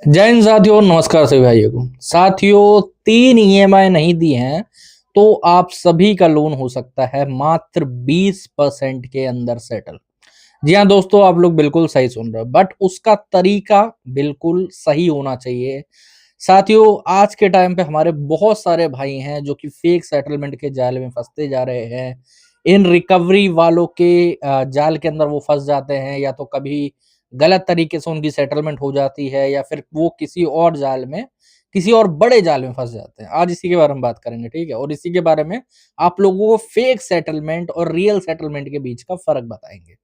जय हिंद साथियों, नमस्कार सभी भाइयों को। साथियों, 3 EMI नहीं दी हैं तो आप सभी का लोन हो सकता है मात्र 20% के अंदर सेटल। जी हाँ दोस्तों, आप लोग बिल्कुल सही सुन रहे हो, बट उसका तरीका बिल्कुल सही होना चाहिए। साथियों, आज के टाइम पे हमारे बहुत सारे भाई हैं जो कि फेक सेटलमेंट के जाल में फंसते जा रहे हैं। इन रिकवरी वालों के जाल के अंदर वो फंस जाते हैं, या तो कभी गलत तरीके से उनकी सेटलमेंट हो जाती है, या फिर वो किसी और जाल में, किसी और बड़े जाल में फंस जाते हैं। आज इसी के बारे में बात करेंगे, ठीक है? और इसी के बारे में आप लोगों को फेक सेटलमेंट और रियल सेटलमेंट के बीच का फर्क बताएंगे।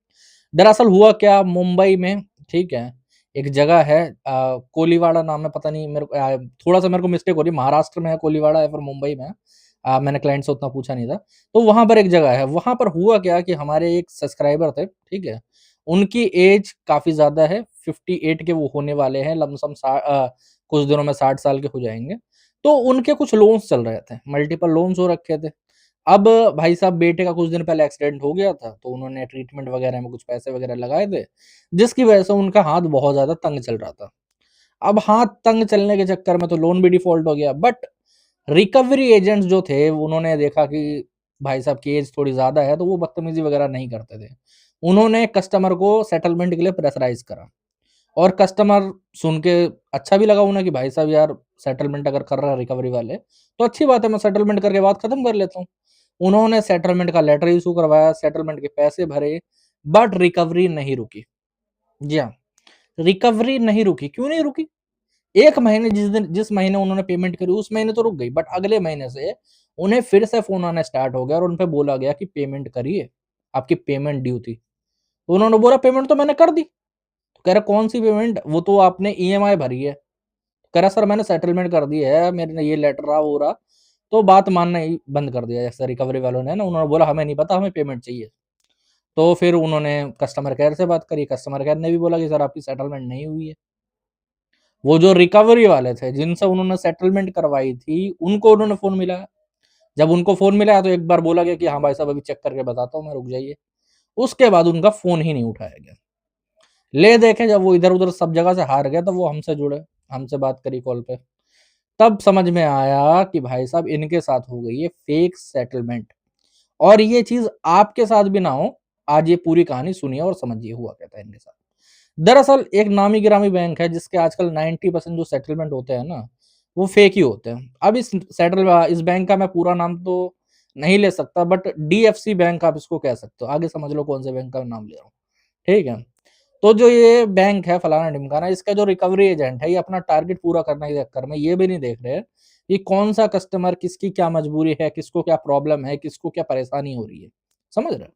दरअसल हुआ क्या, मुंबई में, ठीक है, एक जगह है, कोलीवाड़ा नाम है, पता नहीं मेरे को, थोड़ा-सा मेरे को मिस्टेक हो रही है, महाराष्ट्र में है कोलीवाड़ा या फिर मुंबई में है। मैंने क्लाइंट से उतना पूछा नहीं था। तो वहाँ पर एक जगह है, वहाँ पर हुआ क्या कि हमारे एक सब्सक्राइबर थे, ठीक है? उनकी एज काफ़ी ज़्यादा है, 58 के वो होने वाले हैं, लमसम कुछ दिनों में 60 साल के हो जाएँगे। तो उनके कुछ लोन्स चल रहे थे, मल्टीपल लोन्स हो रखे थे। अब भाई साहब, बेटे का कुछ दिन पहले एक्सीडेंट हो गया था, तो उन्होंने ट्रीटमेंट वगैरह में कुछ पैसे वगैरह लगाए थे, जिसकी वजह से उनका हाथ बहुत ज़्यादा तंग चल रहा था। अब हाथ तंग चलने के चक्कर में तो लोन भी डिफ़ॉल्ट हो गया, बट रिकवरी एजेंट्स जो थे, उन्होंने देखा कि भाई साहब की एज थोड़ी ज़्यादा है, तो वो बदतमीज़ी वगैरह नहीं करते थे। उन्होंने कस्टमर को सेटलमेंट के लिए प्रेशराइज़ करा, और कस्टमर सुन के अच्छा भी लगा उन्हें कि भाई साहब यार, सेटलमेंट अगर कर रहा है रिकवरी वाले, तो अच्छी बात है, मैं सेटलमेंट करके बात खत्म कर लेता हूँ। उन्होंने सेटलमेंट का लेटर इश्यू करवाया, सेटलमेंट के पैसे भरे, बट रिकवरी नहीं रुकी। जी हाँ, रिकवरी नहीं रुकी। क्यों नहीं रुकी? 1 महीने, जिस महीने उन्होंने पेमेंट करी उस महीने तो रुक गई, बट अगले महीने से उन्हें फिर से फ़ोन आना स्टार्ट हो गया और उन पे बोला गया कि पेमेंट करिए, आपकी पेमेंट ड्यू थी। तो उन्होंने बोला पेमेंट तो मैंने कर दी। तो कह रहा कौन-सी पेमेंट? वो तो आपने ईएमआई भरी है। कह रहा सर मैंने सेटलमेंट कर दी है, मेरे ये लेटर रहा, वो रहा। तो बात मानना ही बंद कर दिया जैसे रिकवरी वालों ने ना, उन्होंने बोला हमें नहीं पता, हमें पेमेंट चाहिए। तो फिर उन्होंने कस्टमर केयर से बात करी, कस्टमर केयर ने भी बोला कि सर आपकी सेटलमेंट नहीं हुई है। वो जो रिकवरी वाले थे, जिनसे उन्होंने सेटलमेंट करवाई थी, उनको उन्होंने फ़ोन मिलाया। जब उनको फ़ोन मिलाया तो एक बार बोला गया कि हाँ भाई साहब, अभी चेक करके बताता हूँ मैं, रुक जाइए। उसके बाद उनका फ़ोन ही नहीं उठाया गया। ले देखे, जब वो इधर-उधर सब जगह से हार गए, तब वो हमसे जुड़े, हमसे बात करी कॉल पे। तब समझ में आया कि भाई साहब इनके साथ हो गई है फेक सेटलमेंट, और ये चीज़ आपके साथ भी ना हो। आज ये पूरी कहानी सुनिए और समझिए हुआ क्या था इनके साथ। दरअसल एक नामी-गिरामी बैंक है जिसके आजकल 90% जो सेटलमेंट होते हैं ना, वो फेक ही होते हैं। अब इस बैंक का मैं पूरा नाम तो नहीं ले सकता, बट डीएफसी बैंक आप इसको कह सकते हो। आगे समझ लो कौन से बैंक का नाम ले रहा हूँ, ठीक है? तो जो ये बैंक है फलाना-ढिमकाना, इसका जो रिकवरी एजेंट है, ये अपना टारगेट पूरा करने के चक्कर में ये भी नहीं देख रहे कि कौन-सा कस्टमर, किसकी क्या मजबूरी है, किसको क्या प्रॉब्लम है, किसको क्या परेशानी हो रही है। समझ रहे हो?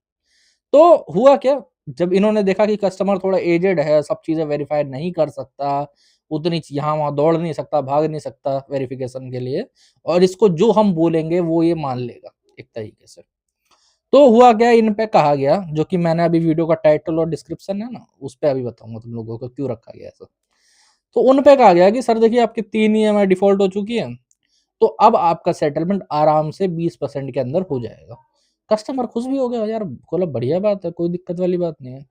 तो हुआ क्या, जब इन्होंने देखा कि कस्टमर थोड़ा एजेड है, सब चीज़ें वेरीफ़ाई नहीं कर सकता, उतनी च यहाँ-वहाँ दौड़ नहीं सकता, भाग नहीं सकता वेरिफ़िकेशन के लिए, और इसको जो हम बोलेंगे वो ये मान लेगा एक तरीके से। तो हुआ क्या, इन पे कहा गया, जो कि मैंने अभी वीडियो का टाइटल और डिस्क्रिप्शन है ना, उस पे अभी बताऊँगा तुम लोगों को क्यों रखा गया ऐसा। तो उन पे कहा गया कि सर देखिए, आपकी 3 ईएमआई डिफ़ॉल्ट हो चुकी है, तो अब आपका सेटलमेंट आराम से 20% के अंदर हो जाएगा। कस्टमर खुश भी हो गया यार, बोला बढ़िया बात है, कोई दिक्कत वाली बात नहीं है।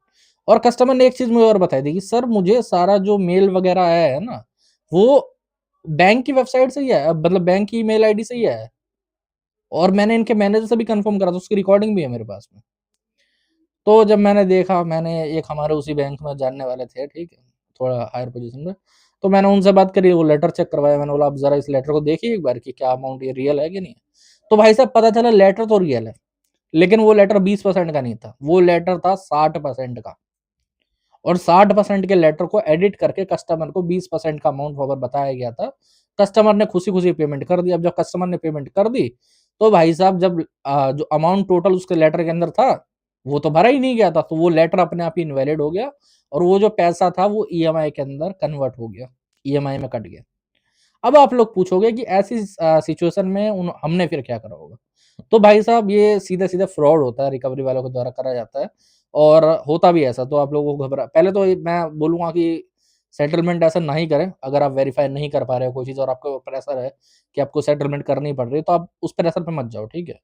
और कस्टमर ने एक चीज़ मुझे और बताई थी कि सर मुझे सारा जो मेल वगैरह आया है ना, वो बैंक की वेबसाइट से ही आया, मतलब बैंक की ईमेल आईडी से ही आया है, और मैंने इनके मैनेजर से भी कन्फर्म करा था, उसकी रिकॉर्डिंग भी है मेरे पास में। तो जब मैंने देखा, मैंने एक हमारे उसी बैंक में जानने वाले थे, ठीक है? थोड़ा हायर पोज़ीशन में। तो मैंने उनसे बात करी, वो लेटर चेक करवाया, मैंने बोला आप ज़रा इस लेटर को देखिए एक बार कि क्या अमाउंट ये रियल है कि नहीं है? तो भाई साहब पता चला लेटर तो रियल है, लेकिन वो लेटर 20% का नहीं था, वो लेटर था 60% का। और 60% के लेटर को एडिट करके कस्टमर को 20% का अमाउंट वहाँ पर बताया गया था। कस्टमर ने खुशी-खुशी पेमेंट कर दी। अब जब कस्टमर ने पेमेंट कर दी, तो भाई साहब जब जो अमाउंट टोटल उसके लेटर के अंदर था, वो तो भरा ही नहीं गया था, तो वो लेटर अपने आप ही इनवैलिड हो गया, और वो जो पैसा था वो ईएमआई के अंदर कन्वर्ट हो गया, ईएमआई में कट गया। अब आप लोग पूछोगे कि ऐसी सिचुएशन में उन हमने फिर क्या करा होगा? तो भाई साहब ये सीधे-सीधे फ्रॉड होता है, रिकवरी वालों के द्वारा करा जाता है, और होता भी ऐसा, तो आप लोगों को घबरा पहले तो ये मैं बोलूँगा कि सेटलमेंट ऐसा ना ही करें। अगर आप वेरीफ़ाई नहीं कर पा रहे हो कोई चीज़ और आपको प्रेशर है कि आपको सेटलमेंट करनी पड़ रही है, तो आप उस प्रेशर पे मत जाओ, ठीक है?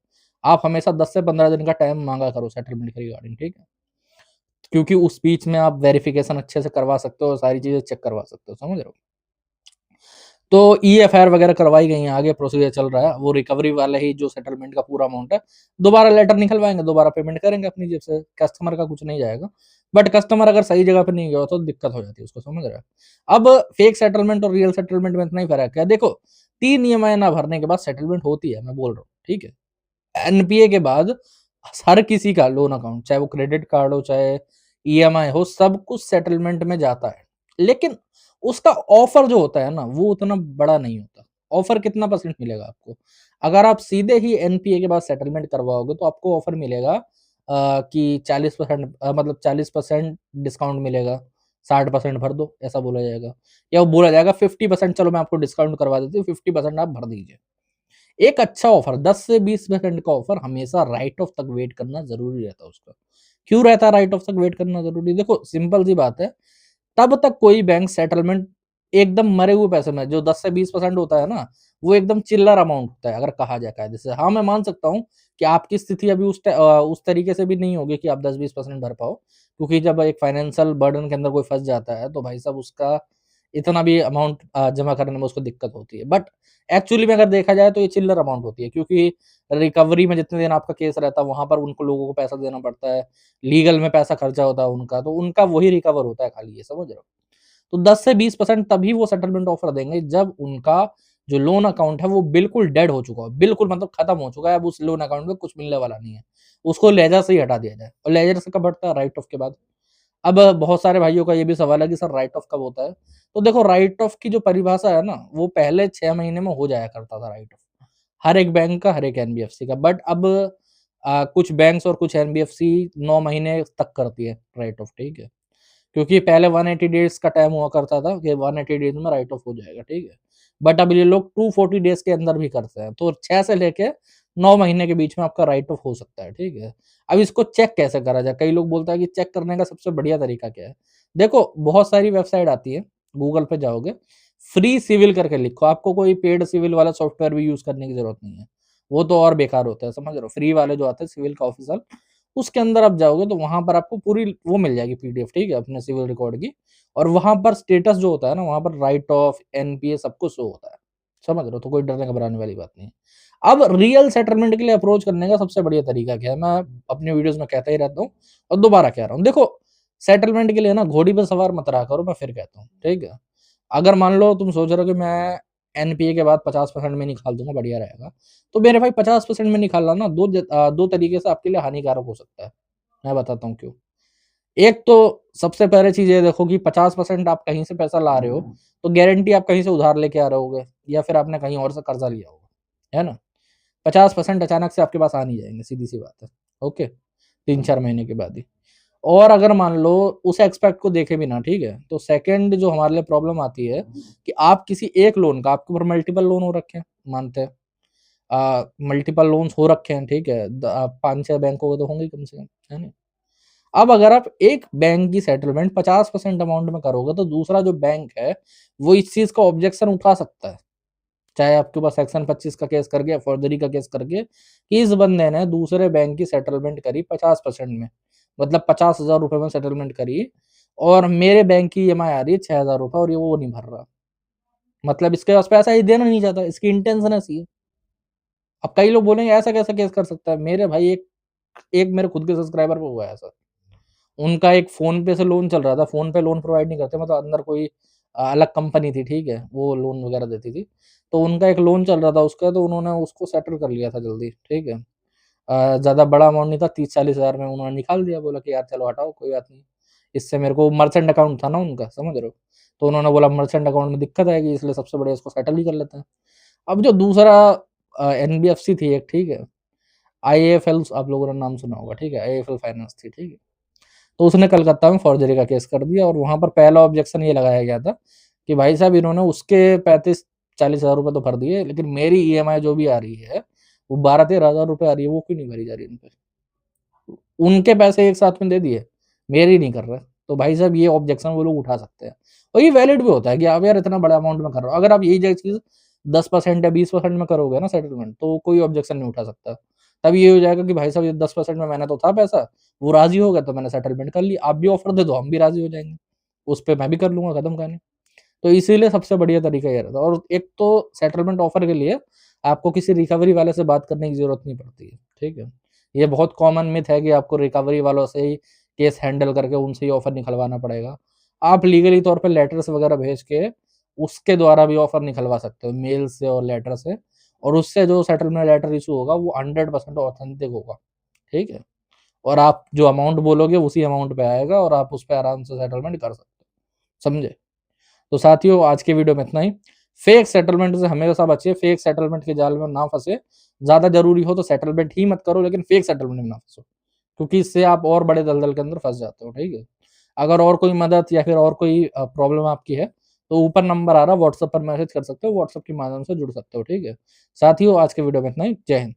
आप हमेशा 10 से 15 दिन का टाइम माँगा करो सेटलमेंट के रिगार्डिंग, ठीक है? क्योंकि उस बीच में आप वेरिफ़िकेशन अच्छे से करवा सकते हो और सारी चीज़ें चेक करवा सकते हो, समझ रहे हो? तो ईएफआईआर वगैरह करवाई गई हैं, आगे प्रोसीजर चल रहा है। वो रिकवरी वाले ही जो सेटलमेंट का पूरा अमाउंट है दोबारा लेटर निकलवाएंगे, दोबारा पेमेंट करेंगे अपनी जेब से, कस्टमर का कुछ नहीं जाएगा। बट कस्टमर अगर सही जगह पे नहीं गया तो दिक्कत हो जाती है उसको, समझ रहे हैं। अब फेक सेटलमेंट और रियल सेटलमेंट में इतना ही फर्क है। देखो 3 EMI ना भरने के बाद सेटलमेंट होती है, मैं बोल रहा हूँ, ठीक है। एनपीए के बाद हर किसी का लोन अकाउंट, चाहे वो क्रेडिट कार्ड हो चाहे ईएमआई हो, सब कुछ सेटलमेंट में जाता है। लेकिन उसका ऑफर जो होता है ना वो उतना बड़ा नहीं होता। ऑफर कितना परसेंट मिलेगा आपको? अगर आप सीधे ही एनपीए के बाद सेटलमेंट करवाओगे तो आपको ऑफर मिलेगा कि 40%, मतलब 40% डिस्काउंट मिलेगा, 60% भर दो, ऐसा बोला जाएगा। या वो बोला जाएगा 50%, चलो मैं आपको डिस्काउंट करवा देती हूँ, 50% आप भर दीजिए। एक अच्छा ऑफर 10 से 20% का ऑफर हमेशा राइट ऑफ तक वेट करना ज़रूरी रहता है उसका। क्यों रहता है राइट ऑफ तक वेट करना ज़रूरी? देखो सिंपल सी बात है, तब तक कोई बैंक सेटलमेंट एकदम मरे हुए पैसे में जो 10 से 20% होता है ना, वो एकदम चिल्लर अमाउंट होता है अगर कहा जाए कायदे से। हाँ, मैं मान सकता हूँ कि आपकी स्थिति अभी उस तरीके से भी नहीं होगी कि आप 10-20% भर पाओ, क्योंकि जब एक फाइनेंशियल बर्डन के अंदर कोई फँस जाता है, तो भाई साहब उसका इतना भी अमाउंट जमा करने में उसको दिक्कत होती है। बट एक्चुअली में अगर देखा जाए तो ये चिल्लर अमाउंट होती है, क्योंकि रिकवरी में जितने दिन आपका केस रहता है वहाँ पर उनको लोगों को पैसा देना पड़ता है, लीगल में पैसा खर्चा होता है उनका, तो उनका वही रिकवर होता है खाली, ये समझ रहे हो? तो 10 से 20% तभी वो सेटलमेंट ऑफर देंगे जब उनका जो लोन अकाउंट है वो बिल्कुल डेड हो चुका हो, बिल्कुल मतलब खत्म हो चुका है, अब उस लोन अकाउंट में कुछ मिलने वाला नहीं है। उसको लेजर से ही हटा दिया जाए, और लेजर से कब हटता है? राइट ऑफ के बाद। अब बहुत सारे भाइयों का ये भी सवाल है कि सर राइट ऑफ कब होता है? तो देखो राइट ऑफ की जो परिभाषा है ना, वो पहले 6 महीने में हो जाया करता था राइट ऑफ। हर एक बैंक का, हर एक एनबीएफसी का। बट अब कुछ बैंक्स और कुछ एनबीएफसी 9 महीने तक करती है राइट ऑफ, ठीक है? क्योंकि पहले 180 डेज़ का टाइम हुआ करता था कि 180 डेज़ में राइट ऑफ हो जाएगा, ठीक है? बट अब ये लोग 240 डेज़ के अंदर भी करते हैं, तो 6 से लेके 9 महीने के बीच में आपका राइट ऑफ हो सकता है, ठीक है? अब इसको चेक कैसे करा जाए? कई लोग बोलते हैं कि चेक करने का सबसे बढ़िया तरीका क्या है? देखो, बहुत सारी वेबसाइट आती है, गूगल पे जाओगे, फ्री सिविल करके लिखो, आपको कोई पेड सिविल वाला सॉफ्टवेयर भी यूज़ करने की ज़रूरत नहीं है। वो तो और बेकार होता है, समझ रहे हो? फ्री वाले जो आते हैं सिविल का ऑफ़िशियल, उसके अंदर आप जाओगे तो वहाँ पर आपको पूरी वो मिल जाएगी पीडीएफ, ठीक है? अपने सिविल रिकॉर्ड की, और वहाँ पर स्टेटस जो होता है ना, वहाँ पर राइट ऑफ, एनपीए सब कुछ शो होता है। समझ रहे हो? तो कोई डरने घबराने वाली बात नहीं है। अब रियल सेटलमेंट के लिए अप्रोच करने का सबसे बढ़िया तरीका क्या है? मैं अपनी वीडियोज़ में कहता ही रहता हूँ और दोबारा कह रहा हूँ। देखो, सेटलमेंट के लिए ना घोड़ी पे सवार मत रहा करो, मैं फिर कहता हूँ, ठीक है? अगर मान लो तुम सोच रहे हो कि मैं एनपीए के बाद 50% में निकाल दूँगा, बढ़िया रहेगा। तो मेरे भाई 50% में निकालना ना 2 तरीके से आपके लिए हानिकारक हो सकता है। मैं बताता हूँ क्यों। एक तो सबसे पहले चीज़ ये देखो कि 50% आप कहीं से पैसा ला रहे हो, तो गारंटी आप कहीं से उधार लेके आ रहे होगे या फिर आपने कहीं और से कर्जा लिया होगा, है ना? 50% अचानक से आपके पास आ नहीं जाएँगे, सीधी-सी बात है। ओके? 3-4 महीने के बाद ही। और अगर मान लो उस एस्पेक्ट को देखें भी ना, ठीक है? तो सेकंड जो हमारे लिए प्रॉब्लम आती है कि आप किसी एक लोन का, आपके ऊपर मल्टीपल लोन हो रखे हैं, मानते हैं। मल्टीपल लोन्स हो रखे हैं, ठीक है? 5-6 बैंकों के तो होंगे ही कम से कम, है ना? अब अगर आप एक बैंक की सेटलमेंट 50% अमाउंट में करोगे तो दूसरा जो बैंक है, वो इस चीज़ का ऑब्जेक्शन उठा सकता है। चाहे आपके पास सेक्शन 25 का केस करके या फौजदारी का केस करके कि इस बंदे ने दूसरे बैंक की सेटलमेंट करी 50% में, मतलब 50,000 रुपए में सेटलमेंट करी, और मेरे बैंक की ईएमआई आ रही है 6,000 रुपए और ये वो नहीं भर रहा। मतलब इसके पास पैसा ही देना नहीं चाहता, इसकी इंटेंशन ऐसी है। अब कई लोग बोलेंगे ऐसा कैसा केस कर सकता है? मेरे भाई एक एक मेरे खुद के सब्सक्राइबर पे हुआ है ऐसा। उनका एक फ़ोन पे से लोन चल रहा था, फ़ोन पे लोन प्रोवाइड नहीं करते, मतलब अंदर कोई अलग कंपनी थी, ठीक है? वो लोन वगैरह देती थी। तो उनका एक लोन चल रहा था उसका, तो उन्होंने उसको सेटल कर लिया था जल्दी, ठीक है? ज़्यादा बड़ा अमाउंट नहीं था, 30-40 हज़ार में उन्होंने निकाल दिया, बोला कि यार चलो हटाओ कोई बात नहीं। इससे मेरे को मर्चेंट अकाउंट था ना उनका, समझ रहे हो? तो उन्होंने बोला मर्चेंट अकाउंट में दिक्कत आएगी, इसलिए सबसे बढ़िया इसको सेटल ही कर लेते हैं। अब जो दूसरा एनबीएफसी थी एक, ठीक है? आईएफएल, आप लोगों ने नाम सुना होगा, ठीक है? आईएफएल फाइनेंस थी, ठीक है? तो उसने कलकत्ता में फॉर्जरी का केस कर दिया, और वहाँ पर पहला ऑब्जेक्शन ये लगाया गया था कि भाई साहब इन्होंने उसके 35-40 हज़ार रुपए तो भर दिए, लेकिन मेरी ईएमआई जो भी आ रही है, वो 12-13 हज़ार रुपए आ रही है, वो क्यों नहीं भरी जा रही इन पे? उनके पैसे एक साथ में दे दिए, मेरी नहीं कर रहे। तो भाई साहब ये ऑब्जेक्शन वो लोग उठा सकते हैं, और ये वैलिड भी होता है कि आप यार इतना बड़ा अमाउंट में कर रहे हो। अगर आप यही ज चीज़ 10% या 20% में करोगे ना सेटलमेंट, तो कोई ऑब्जेक्शन नहीं उठा सकता। तब ये हो जाएगा कि भाई साहब ये 10% में मैंने तो था पैसा, वो राज़ी हो गया तो मैंने सेटलमेंट कर ली, आप भी ऑफ़र दे दो, हम भी राज़ी हो जाएँगे। उस पे मैं भी कर लूँगा, खत्म कहानी। तो इसीलिए सबसे बढ़िया तरीका ये रहता है। और एक तो सेटलमेंट ऑफर के लिए आपको किसी रिकवरी वाले से बात करने की ज़रूरत नहीं पड़ती है, ठीक है? ये बहुत कॉमन मिथ है कि आपको रिकवरी वालों से ही केस हैंडल करके उनसे ही ऑफर निकलवाना पड़ेगा। आप लीगली तौर पे लेटर्स वगैरह भेज के उसके द्वारा भी ऑफर निकलवा सकते हो, मेल से और लेटर से, और उससे जो सेटलमेंट लेटर इश्यू होगा वो 100% ऑथेंटिक होगा, ठीक है? और आप जो अमाउंट बोलोगे उसी अमाउंट पे आएगा और आप उस पे आराम से सेटलमेंट कर सकते हो, समझे? तो साथियों आज के वीडियो में इतना ही। फेक सेटलमेंट से हमेशा बचिए, फेक सेटलमेंट के जाल में ना फंसे। ज़्यादा ज़रूरी हो तो सेटलमेंट ही मत करो, लेकिन फेक सेटलमेंट में ना फंसो, क्योंकि इससे आप और बड़े दलदल के अंदर फँस जाते हो, ठीक है? अगर और कोई मदद या फिर और कोई प्रॉब्लम आपकी है, तो ऊपर नंबर आ रहा है, व्हाट्सएप पर मैसेज कर सकते हो, व्हाट्सएप के माध्यम से जुड़ सकते हो, ठीक है? साथियों आज के वीडियो में इतना ही। जय हिंद।